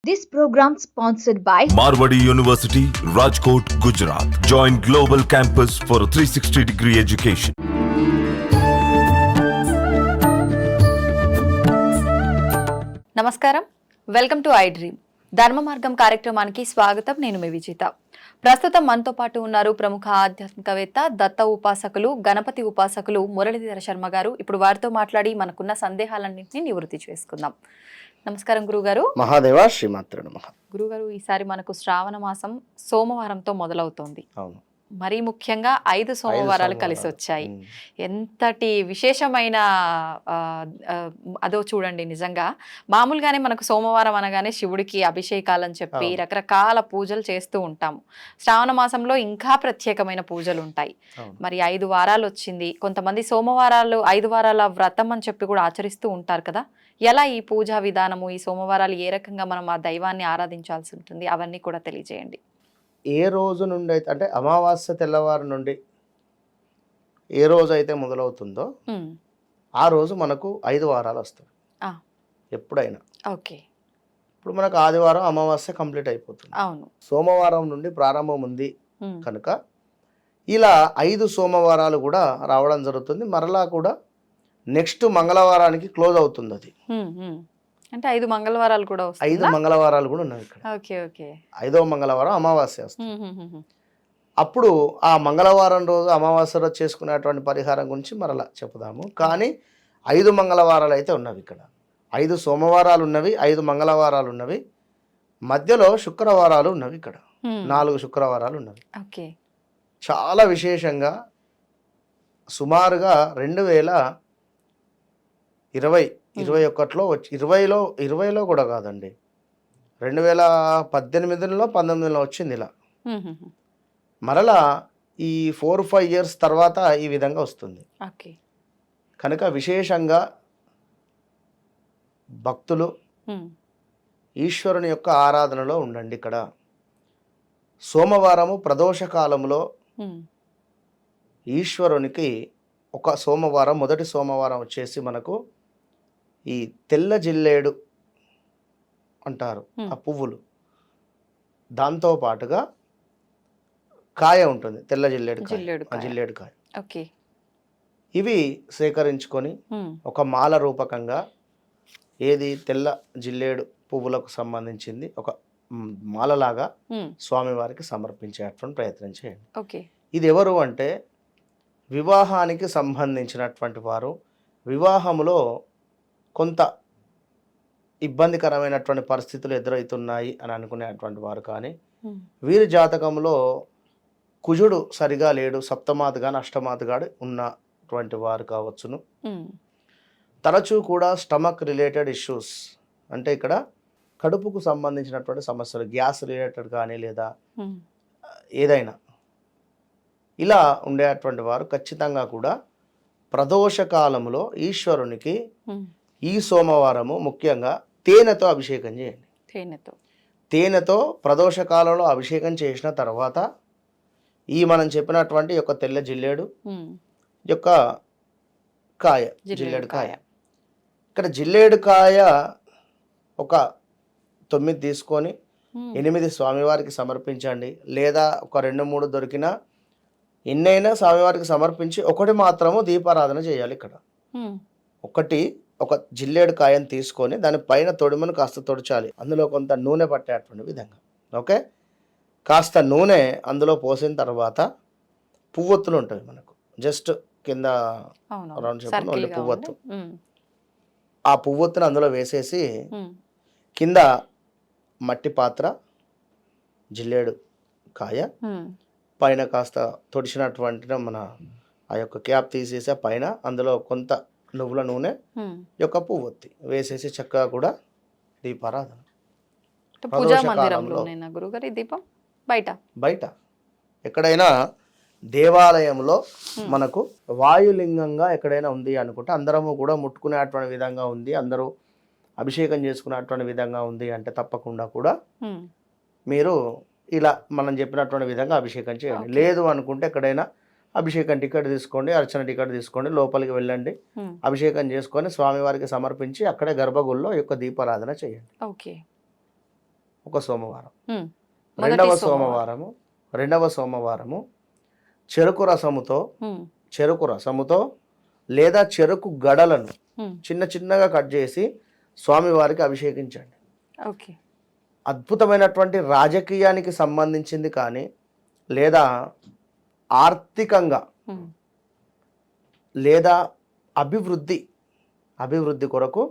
This program sponsored by Marwadi University, Rajkot, Gujarat. Join Global Campus for a 360-degree education. నమస్కారం, welcome to I dream. ధర్మ మార్గం కార్యక్రమానికి స్వాగతం. నేను మీ విజిత. ప్రస్తుతం మనతో పాటు ఉన్నారు ప్రముఖ ఆధ్యాత్మికవేత్త, దత్త ఉపాసకులు, గణపతి ఉపాసకులు మురళీధర శర్మ గారు. ఇప్పుడు వారితో మాట్లాడి మనకున్న సందేహాలన్నింటినీ నివృత్తి చేసుకుందాం. నమస్కారం గురుగారు. మహాదేవ శ్రీమాత్ర నమః. గురుగారు, ఈసారి మనకు శ్రావణ మాసం సోమవారంతో మొదలవుతోంది. అవును, మరీ ముఖ్యంగా 5 సోమవారాలు కలిసి వచ్చాయి. ఎంతటి విశేషమైన అదో చూడండి. నిజంగా మామూలుగానే మనకు సోమవారం అనగానే శివుడికి అభిషేకాలని చెప్పి రకరకాల పూజలు చేస్తూ ఉంటాము. శ్రావణ మాసంలో ఇంకా ప్రత్యేకమైన పూజలు ఉంటాయి. మరి 5 వారాలు వచ్చింది. కొంతమంది సోమవారాలు 5 వారాల వ్రతం అని చెప్పి కూడా ఆచరిస్తూ ఉంటారు కదా. ఎలా ఈ పూజా విధానము, ఈ సోమవారాలు ఏ రకంగా మనం ఆ దైవాన్ని ఆరాధించాల్సి ఉంటుంది, అవన్నీ కూడా తెలియజేయండి. ఏ రోజు నుండి అయితే అంటే అమావాస్య తెల్లవారు నుండి ఏ రోజు అయితే మొదలవుతుందో ఆ రోజు మనకు 5 వారాలు వస్తాయి ఎప్పుడైనా. ఓకే, ఇప్పుడు మనకు ఆదివారం అమావాస్య కంప్లీట్ అయిపోతుంది. అవును, సోమవారం నుండి ప్రారంభం ఉంది కనుక ఇలా 5 సోమవారాలు కూడా రావడం జరుగుతుంది. మరలా కూడా నెక్స్ట్ మంగళవారానికి క్లోజ్ అవుతుంది. అది అంటే 5 మంగళవారాలు కూడా 5 మంగళవారాలు కూడా ఉన్నాయి ఇక్కడ. ఓకే ఓకే, 5వ మంగళవారం అమావాస్య వస్తుంది. అప్పుడు ఆ మంగళవారం రోజు అమావాస్య రోజు చేసుకునేటువంటి పరిహారం గురించి మరలా చెప్పుదాము. కానీ 5 మంగళవారాలు అయితే ఉన్నవి ఇక్కడ. 5 సోమవారాలు ఉన్నవి, 5 మంగళవారాలు ఉన్నవి, మధ్యలో శుక్రవారాలు ఉన్నవి ఇక్కడ. 4 శుక్రవారాలు ఉన్నవి. ఓకే, చాలా విశేషంగా సుమారుగా 2021లో వచ్చి 20లో కూడా కాదండి, 2018లో 19లో వచ్చింది ఇలా. మరలా ఈ 4-5 ఇయర్స్ తర్వాత ఈ విధంగా వస్తుంది. కనుక విశేషంగా భక్తులు ఈశ్వరుని యొక్క ఆరాధనలో ఉండండి. ఇక్కడ సోమవారము ప్రదోష కాలంలో ఈశ్వరునికి ఒక సోమవారం, మొదటి సోమవారం వచ్చేసి మనకు ఈ తెల్ల జిల్లేడు అంటారు ఆ పువ్వులు, దాంతో పాటుగా కాయ ఉంటుంది, తెల్ల జిల్లేడు కాయ. ఓకే, ఇవి సేకరించుకొని ఒక మాల రూపకంగా ఏది తెల్ల జిల్లేడు పువ్వులకు సంబంధించింది ఒక మాలలాగా స్వామివారికి సమర్పించేటువంటి ప్రయత్నం చేయండి. ఓకే, ఇది ఎవరు అంటే వివాహానికి సంబంధించినటువంటి వారు, వివాహంలో కొంత ఇబ్బందికరమైనటువంటి పరిస్థితులు ఎదురవుతున్నాయి అని అనుకునేటువంటి వారు, కానీ వీరి జాతకంలో కుజుడు సరిగా లేడు, సప్తమాత్ గాని అష్టమాత్ గాని ఉన్నటువంటి వారు కావచ్చును. తరచూ కూడా స్టమక్ రిలేటెడ్ ఇష్యూస్, అంటే ఇక్కడ కడుపుకు సంబంధించినటువంటి సమస్యలు, గ్యాస్ రిలేటెడ్ కానీ లేదా ఏదైనా ఇలా ఉండేటువంటి వారు ఖచ్చితంగా కూడా ప్రదోష కాలంలో ఈశ్వరునికి ఈ సోమవారము ముఖ్యంగా తేనెతో అభిషేకం చేయండి. తేనెతో ప్రదోష కాలంలో అభిషేకం చేసిన తర్వాత ఈ మనం చెప్పినటువంటి యొక్క తెల్ల జిల్లేడు యొక్క కాయ, జిల్లేడు కాయ, ఇక్కడ జిల్లేడు కాయ ఒక 9 తీసుకొని 8 స్వామివారికి సమర్పించండి. లేదా ఒక 2-3 దొరికినా ఎన్నైనా స్వామివారికి సమర్పించి ఒకటి మాత్రము దీపారాధన చేయాలి. ఇక్కడ ఒక జిల్లేడు కాయను తీసుకొని దానిపైన తొడిమను కాస్త తొడచాలి, అందులో కొంత నూనె పట్టేటువంటి విధంగా. ఓకే, కాస్త నూనె అందులో పోసిన తర్వాత పువ్వొత్తులు ఉంటాయి మనకు, జస్ట్ కింద రౌండ్ చెప్పిన ఓన్లీ పువ్వొత్తు, ఆ పువ్వొత్తును అందులో వేసేసి కింద మట్టి పాత్ర, జిల్లేడు కాయ, పైన కాస్త తొడిచినటువంటి మన ఆ యొక్క క్యాప్ తీసేసి పైన అందులో కొంత నువ్వుల నూనె యొక్క పువ్వొత్తి వేసేసి చక్కగా కూడా దీపారాధన. బయట ఎక్కడైనా దేవాలయంలో మనకు వాయులింగంగా ఎక్కడైనా ఉంది అనుకుంటే అందరము కూడా ముట్టుకునేటువంటి విధంగా ఉంది, అందరూ అభిషేకం చేసుకునేటువంటి విధంగా ఉంది అంటే తప్పకుండా కూడా మీరు ఇలా మనం చెప్పినటువంటి విధంగా అభిషేకం చేయండి. లేదు అనుకుంటే ఎక్కడైనా అభిషేకం టికెట్ తీసుకోండి, అర్చన టికెట్ తీసుకోండి, లోపలికి వెళ్ళండి, అభిషేకం చేసుకొని స్వామివారికి సమర్పించి అక్కడే గర్భగుడిలో యొక్క దీపారాధన చేయండి. ఒక సోమవారం. ఉమ్. రెండవ మొదటి సోమవారము చెరుకు ఉమ్. రసముతో లేదా చెరుకు గడలను ఉమ్. చిన్న చిన్నగా కట్ చేసి స్వామివారికి అభిషేకించండి. ఓకే. అద్భుతమైనటువంటి రాజకీయానికి సంబంధించింది కానీ లేదా ఆర్థికంగా ఉమ్. లేదా అభివృద్ధి కొరకు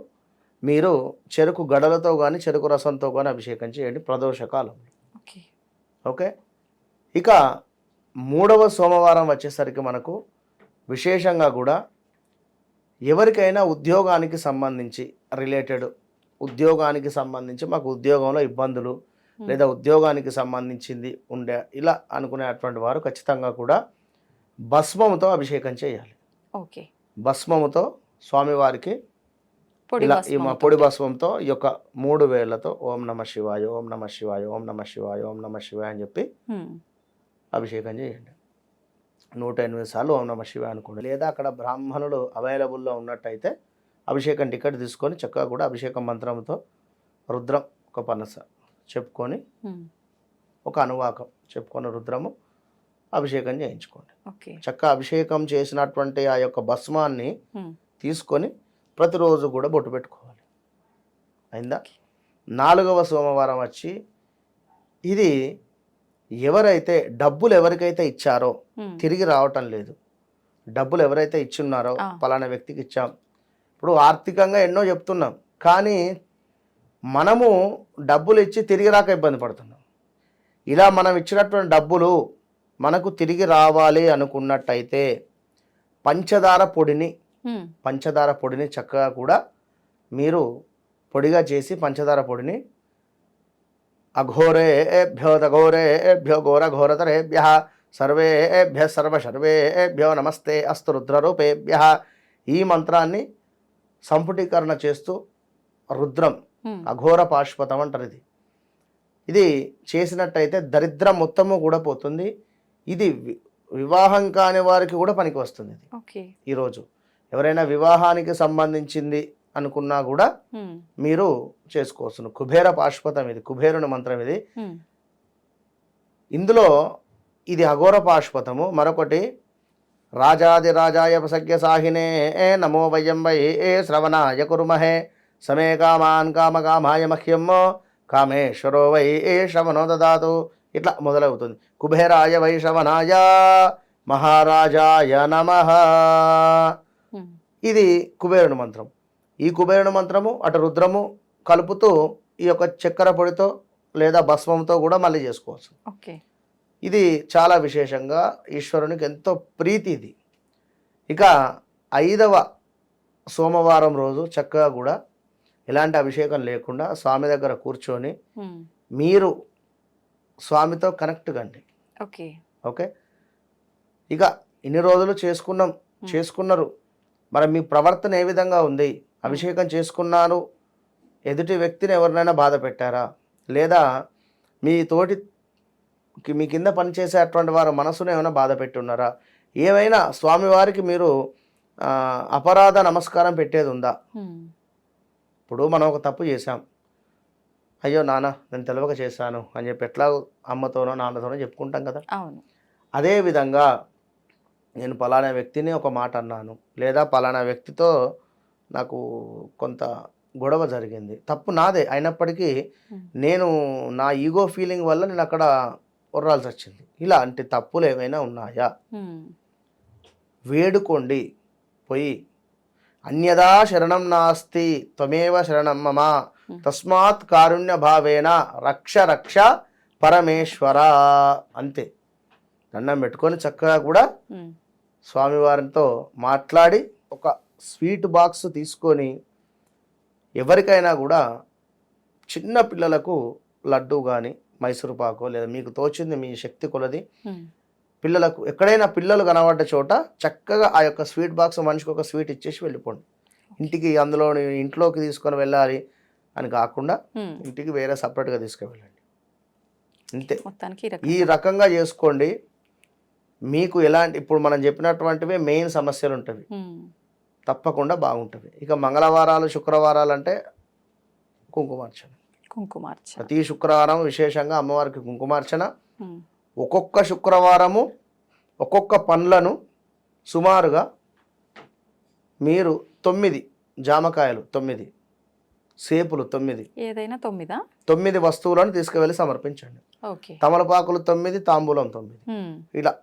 మీరు చెరుకు గడలతో కానీ చెరుకు రసంతో కానీ అభిషేకం చేయండి ప్రదోష కాలంలో. ఓకే. ఓకే. ఇక మూడవ సోమవారం వచ్చేసరికి మనకు విశేషంగా కూడా ఎవరికైనా ఉద్యోగానికి సంబంధించి మాకు ఉద్యోగంలో ఇబ్బందులు లేదా ఉద్యోగానికి సంబంధించింది ఇలా అనుకునేటువంటి వారు ఖచ్చితంగా కూడా భస్మముతో అభిషేకం చేయాలి. ఓకే. భస్మముతో స్వామివారికి పొడి భస్మంతో ఈ యొక్క 3 వేళ్లతో ఓం నమ శివాయ ఓం నమ శివాయ ఓం నమ శివాయ ఓం నమ శివాయ అని చెప్పి అభిషేకం చేయండి. 108 సార్లు ఓం నమ శివాయ అనుకోండి. లేదా అక్కడ బ్రాహ్మణులు అవైలబుల్లో ఉన్నట్టయితే అభిషేకం టికెట్ తీసుకొని చక్కగా కూడా అభిషేకం మంత్రంతో రుద్రం ఒక పనస చెప్పుకొని ఒక అనువాకం చెప్పుకొని రుద్రము అభిషేకం చేయించుకోండి. చక్కగా అభిషేకం చేసినటువంటి ఆ యొక్క భస్మాన్ని తీసుకొని ప్రతిరోజు కూడా బొట్టు పెట్టుకోవాలి. అయిందా? 4వ సోమవారం వచ్చి ఇది ఎవరైతే డబ్బులు ఎవరికైతే ఇచ్చారో తిరిగి రావటం లేదు, డబ్బులు ఎవరైతే ఇచ్చున్నారో పలానా వ్యక్తికి ఇచ్చాం, ఇప్పుడు ఆర్థికంగా ఎన్నో చెప్తున్నాం కానీ మనము డబ్బులు ఇచ్చి తిరిగి రాక ఇబ్బంది పడుతున్నాం. ఇలా మనం ఇచ్చినటువంటి డబ్బులు మనకు తిరిగి రావాలి అనుకున్నట్టయితే పంచదార పొడిని చక్కగా కూడా మీరు పొడిగా చేసి పంచదార పొడిని అఘోరేభ్యో దఘోరేభ్యో ఘోరఘోరతరేభ్య సర్వేభ్య సర్వశర్వేభ్యో నమస్తే అస్తు రుద్రరూపేభ్య ఈ మంత్రాన్ని సంపుటీకరణ చేస్తూ రుద్రం అఘోర పాశుపతం అంటారు. ఇది చేసినట్టయితే దరిద్రం మొత్తము కూడా పోతుంది. ఇది వివాహం కాని వారికి కూడా పనికి వస్తుంది. ఈరోజు ఎవరైనా వివాహానికి సంబంధించింది అనుకున్నా కూడా మీరు చేసుకోవచ్చు. కుబేర పాశుపతం ఇది, కుబేరుని మంత్రం ఇది. ఇందులో ఇది అఘోర పాశుపతము. మరొకటి రాజాదిరాజాయ ప్రసజ్ఞ సాహినే నమో వయం వై శ్రవణాయ కుర్మహే సమే కామాన్ కామకామాయ మహ్యం కామేశ్వరో వై శ్రవణో దదాతు ఇట్లా మొదలవుతుంది. కుబేరాయ వై శ్రవణాయ మహారాజాయ నమః. ఇది కుబేరుని మంత్రం. ఈ కుబేరుని మంత్రము అటు రుద్రము కలుపుతూ ఈ యొక్క చక్కెర పొడితో లేదా భస్మంతో కూడా మళ్ళీ చేసుకోవచ్చు. ఇది చాలా విశేషంగా ఈశ్వరునికి ఎంతో ప్రీతి ఇది. ఇక 5వ సోమవారం రోజు చక్కగా కూడా ఎలాంటి అభిషేకం లేకుండా స్వామి దగ్గర కూర్చొని మీరు స్వామితో కనెక్ట్ కండి. ఓకే. ఇక ఇన్ని రోజులు చేసుకున్నారు, మరి మీ ప్రవర్తన ఏ విధంగా ఉంది? అభిషేకం చేసుకున్నారు, ఎదుటి వ్యక్తిని ఎవరినైనా బాధ పెట్టారా? లేదా మీ కింద పనిచేసేటువంటి వారు మనసును ఏమైనా బాధ పెట్టున్నారా? ఏమైనా స్వామివారికి మీరు అపరాధ నమస్కారం పెట్టేది ఉందా? ఇప్పుడు మనం ఒక తప్పు చేశాం, అయ్యో నాన్న నేను తెలియక చేశాను అని చెప్పి ఎట్లా అమ్మతోనో నాన్నతోనో చెప్పుకుంటాం కదా. అదేవిధంగా నేను పలానా వ్యక్తిని ఒక మాట అన్నాను, లేదా పలానా వ్యక్తితో నాకు కొంత గొడవ జరిగింది, తప్పు నాదే అయినప్పటికీ నేను నా ఈగో ఫీలింగ్ వల్ల నేను అక్కడ ఉర్రాల్సి వచ్చింది. ఇలాంటి తప్పులు ఏమైనా ఉన్నాయా? వేడుకోండి పోయి. అన్యదా శరణం నాస్తి త్వమేవ శరణం మమ తస్మాత్ కారుణ్య భావేన రక్ష రక్ష పరమేశ్వర. అంతే. దండం పెట్టుకొని చక్కగా కూడా స్వామివారితో మాట్లాడి ఒక స్వీట్ బాక్స్ తీసుకొని ఎవరికైనా కూడా చిన్న పిల్లలకు లడ్డు కానీ మైసూరు పాకో లేదా మీకు తోచింది మీ శక్తి కొలది పిల్లలకు ఎక్కడైనా పిల్లలు కనబడ్డ చోట చక్కగా ఆ యొక్క స్వీట్ బాక్స్ మనిషికి ఒక స్వీట్ ఇచ్చేసి వెళ్ళిపోండి. ఇంట్లోకి తీసుకొని వెళ్ళాలి అని కాకుండా ఇంటికి వేరే సపరేట్గా తీసుకువెళ్ళండి. అంతే. ఈ రకంగా చేసుకోండి. మీకు ఎలాంటి ఇప్పుడు మనం చెప్పినటువంటివి మెయిన్ సమస్యలు ఉంటుంది, తప్పకుండా బాగుంటుంది. ఇక మంగళవారాలు శుక్రవారాలు అంటే కుంకుమార్చన. కుంకుమార్చన. ప్రతి శుక్రవారం విశేషంగా అమ్మవారికి కుంకుమార్చన. ఉమ్. ఒక్కొక్క శుక్రవారము ఒక్కొక్క పండ్లను సుమారుగా మీరు 9 జామకాయలు, 9 సేపులు, 9 ఏదైనా 9? 9 వస్తువులను తీసుకువెళ్ళి సమర్పించండి. ఓకే. తమలపాకులు 9, తాంబూలం 9. ఉమ్. ఇలా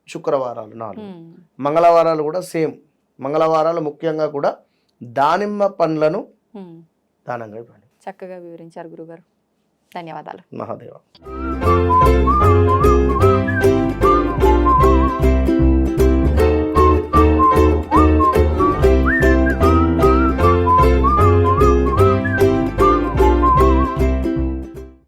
శుక్రవారాలు 4. ఉమ్. మంగళవారాలు కూడా సేమ్. మంగళవారాలు ముఖ్యంగా కూడా దానిమ్మ పండ్లను ఉమ్. దానంగా ఇవ్వండి. చక్కగా వివరించారు గురుగారు. ధన్యవాదాలు. మహాదేవ.